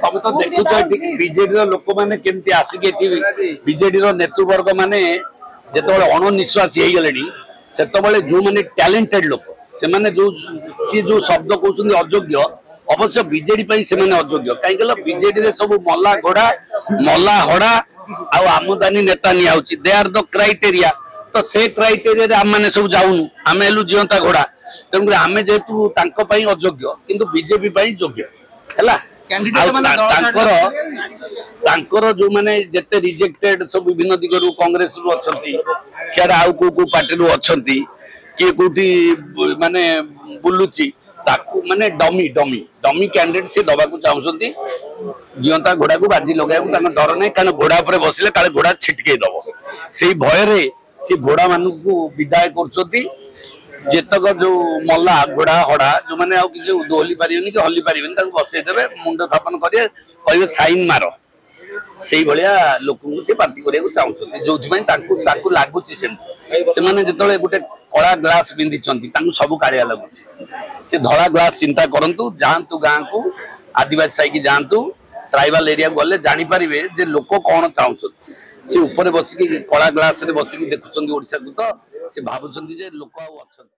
तमे तो देखुच बीजेडी लोक मैंने केमती आसिक बीजेडी नेतृवर्ग माने जिते अणनिश्वासी हो गले से जो मैंने टैलेंटेड लोक से सी जो शब्द कहते अयोग्य अवश्य बीजेडी से अयोग्य कहीं बीजेडी सब मला घोड़ा मला हड़ा आमदानी नेता निया दे आर द क्राइटेरिया तो से क्राइटेरिया आम मैंने सब जाऊनु आम हेलु जीवंता घोड़ा तेणुक आम जेहेतु अयोग्य किंतु बीजेपी योग्य है जो माने जेते रिजेक्टेड सब विभिन्न दिगरु कांग्रेस रु अछंती सियार आउ को पार्टी रु अछंती के कोठी माने बुलुची ताकू माने डमी डमी डमी कैंडिडेट से दबा को चाहउछंती जीवंता घोड़ा को बाजी लगाय को डर नहीं कारण घोड़ा पर बसिले काले घोड़ा छिटके दबो सेही भय रे से घोड़ा मान को विदाय करछंती जेतक जो मला घोड़ा हड़ा जो मैंने किसी दोहली पारे कि हल्ली पारे बसईदे मुंड स्थापन करेंगे कहे साइन मार से लोक से पार्टी करने चाहते जो लगुच से जो गोटे कला ग्लास पिंधि सब कालिया लगुच से धला ग्लास चिंता करूँ जातु गाँ को आदिवासी साई जातु ट्राइबल एरिया गले जापर जे लोक कौन चाहते सी ऊपर बसिक कला ग्लास बसिक देखुं ओडिशा को तो से भावुं लोक अच्छा।